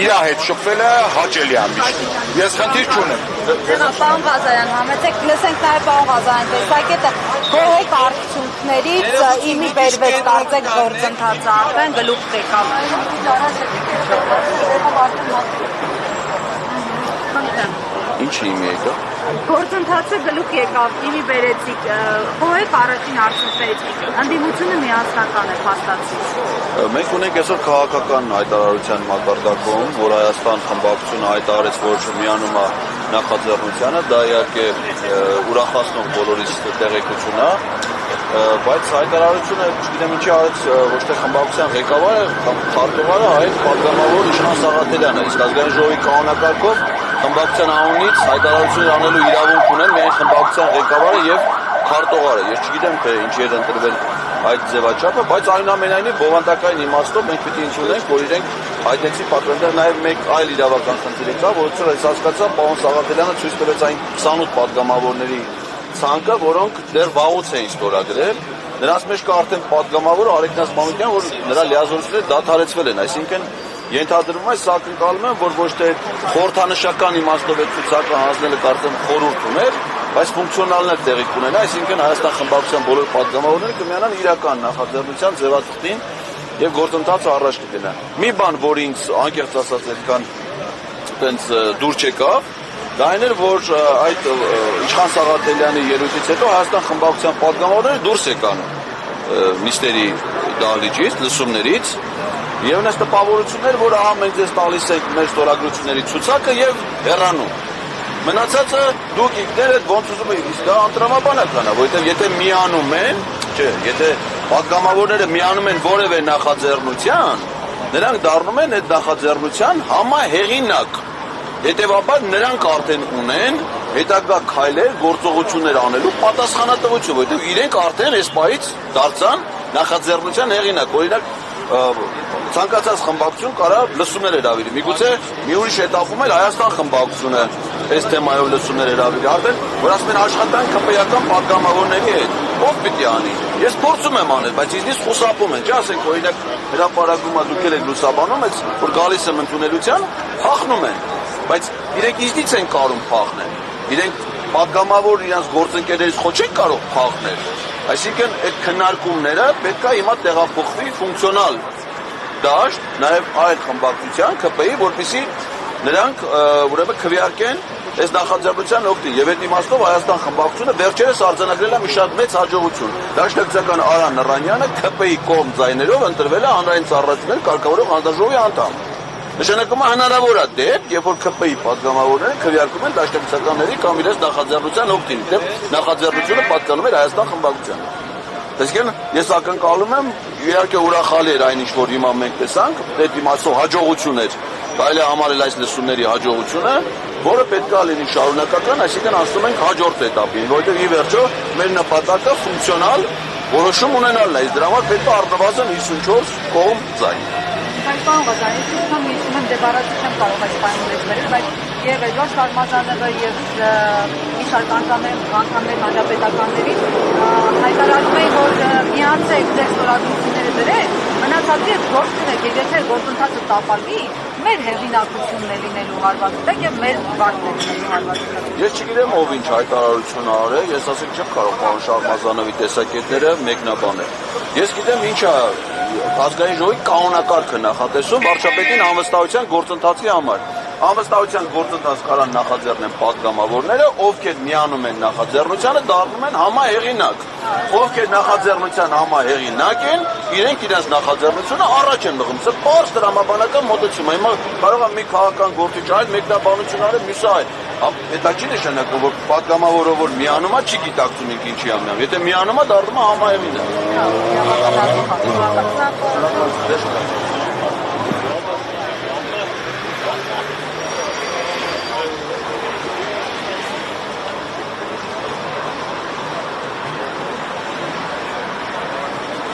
իր հետ շփվելը հաճելի է միշտ։ Ես խնդիր չունեմ։ Պարոն Ղազարյան, համեցեք, լսենք նաև պարոն Ղազարյան տեսակետը, ՀՀ արդյունքներից իմի բերվեց կարծեք գործընթացը արդեն գլուխ եկավ։ Ինչի իմի եկավ։ Գործընթացը գլուխ եկավ, իմի բերեցիք, ՀՀ առաջին արդյունքներից ընդդիմությունը միասնական է փաստացի։ Մենք ունենք այսօր քաղաքական հայտարարության մակարդակում, որ Հայաստան խմբակցությունը հայտարարեց, որ միանում է նախաձեռնությանը, դա իհարկե ուրախացնող բոլորիս տեղեկություն է, բայց հայտարարությունը, չգիտեմ ինչի արեց ոչ թե խմբակցության ղեկավարը, քարտուղարը, այլ պատգամավոր Իշխան Սաղաթելյանը, իսկ ազգային ժողովի կանոնակարգով խմբակցության անունից հայտարարություն անելու իրավունք ունեն միայն խմբակցության ղեկավարը եւ քարտուղարը։ Ես չգիտեմ թե ինչի էր ընտրվել այդ ձևաչափը, բայց այնուամենայնիվ բովանդակային իմաստով մենք պետք է ընդունենք, որ իրենք հայտնեցի պատվերներ նաև մեկ այլ իրավական խնդիր կա, որից ես հասկացա, պարոն Սաղաթելյանը ցույց տվեց այն 28 պատգամավորների ցանկը, որոնք դեռ վաղուց էին ստորագրել։ Նրանց մեջ կա արդեն պատգամավոր Արեգնաց Մանուկյան, որ նրա լիազորությունները դադարեցվել են, այսինքն ենթադրվում է, սա կընկալում են, որ ոչ թե խորհրդանշական իմաստով այդ ցուցակը հանձնելը կարծեմ խորհուրդ ուներ, բայց ֆունկցիոնալներ տեղի կունենա, այսինքն Հայաստան խմբակցության բոլոր պատգամավորները կմիանան իրական նախաձեռնության ձևաթղթին եւ գործընթացը առաջ կգնա։ Մի բան, որ ինձ անկեղծ ասած այդքան տենց դուր չեկավ, դա այն էր, որ այդ Իշխան Սաղաթելյանի ելույթից հետո Հայաստան խմբակցության պատգամավորները դուրս եկան նիստերի դահլիճից, լսումներից եւ այնպես տպավորություններ, որ ահա մենք ձեզ տալիս ենք մեր ստորագրությունների ցուցակը եւ հեռանում։ Մնացածը դուք ինքներդ ոնց ուզում եք, իսկ դա անտրամաբանական է, որովհետեւ եթե միանում են, չէ, եթե պատգամավորները միանում են որևէ նախաձեռնության, նրանք դառնում են այդ նախաձեռնության համահեղինակ։ Հետևաբար նրանք արդեն ունեն հետագա քայլեր, գործողություններ անելու պատասխանատվություն, որովհետեւ իրենք արդեն այս պահից դարձան նախաձեռնության հեղինակ։ Օրինակ ցանկացած խմբակցություն կարա լսումներ հրավիրի։ Միգուցե մի ուրիշ этаպում էլ Հայաստան խմբակցությունը այս թեմայով լսումներ հրավիրի, արդեն որ ասում են աշխատանք ԿՊ-ական պատգամավորների հետ։ Ով պիտի անի։ Ես փորձում եմ անել, բայց ինձնից խուսափում են, չէ՞, ասենք օրինակ հրապարակումը դուք եք լուսաբանում, որ գալիս եմ ընդունելության, փախնում են, բայց իրենք ինձնից են կարում փախնել։ Իրենք պատգամավոր իրանց գործընկերներից խո չեն կարող փախնել։ Այսինքն այդ քննարկումները պետք է հիմա տեղափոխվի ֆունկցիոնալ դաշտ, նաև այլ խմբակցության ԿՊ-ի, որպեսզի նրանք ուրեմն քվեարկեն այս նախաձեռնության օգտին եւ այդ իմաստով Հայաստան խմբակցությունը վերջերս արձանագրել է մի շատ մեծ հաջողություն։ Դաշնակցական Արան Նռանյանը ԿՊ-ի կողմ ձայներով ընտրվել է հանրային ծառայությունների կարգավորող հանձնաժողովի անդամ։ Նշանակում է հնարավոր է դեպք, երբ որ ԿՊ-ի պատգամավորները քվեարկում են դաշնակցականների կամ իրենց նախաձեռնության օգտին, դեպ նախաձեռնությունը պատկանում էր Հայաստան խմբակցությանը։ Այսինքն ես ակնկալում եմ, իհարկե ուրախալի էր այն ինչ որ հիմա մենք տեսանք, այդ իմաստով հաջողություն էր, կարելի է համարել այս լսումների հաջողությունը, որը պետք է լինի շարունակական, այսինքն անցնում ենք հաջորդ этаպին, որովհետև ի վերջո մեր նպատակը ֆունկցիոնալ որոշում ունենալն է, դրա համար պետք է առնվազն 54 կողմ ձայն։ Պարոն Ղազարյան, ես ուսում եմ դեպարացի չեմ կարող այս պայմաններից վերել, բայց եւ Էդվարդ Շարմազանովը եւ մի շարք անդամներ հանրապետականների հայտարարում էին, որ միացեք ձեր ստորագրությունները դրեք, մնացածի հետ գործ ունեք, եւ եթե գործընթացը տապալվի, մեր հեղինակությունն է լինելու հարվածը եւ մեր վարկն է լինելու հարվածը։ Ես չգիտեմ ով ինչ հայտարարություն արել, ես ասենք չեմ կարող պարոն Շարմազանովի տեսակետները մեկնաբանել։ Ես գիտեմ ինչ է ազգային ժողովի կանոնակարգը նախատեսում վարչապետին անվստահության գործընթացի համար։ Անվստահության գործընթաց կարան նախաձեռնեն պատգամավորները, ովքեր միանում են նախաձեռնությանը, դառնում են համահեղինակ։ Ովքեր նախաձեռնության համահեղինակ են, իրենք իրենց նախաձեռնությունը առաջ են մղում։ Սա պարզ տրամաբանական մոտեցում է։ Հիմա կարող է մի քաղաքական գործիչ այլ մեկնաբանություն արել, մյուսը այլ։ Դա չի նշանակում, որ պատգամավորը որ միանում է, չի գիտակցում ինքը ինչի է միանում։ Եթե միանում է, դառնում է համահեղինակ։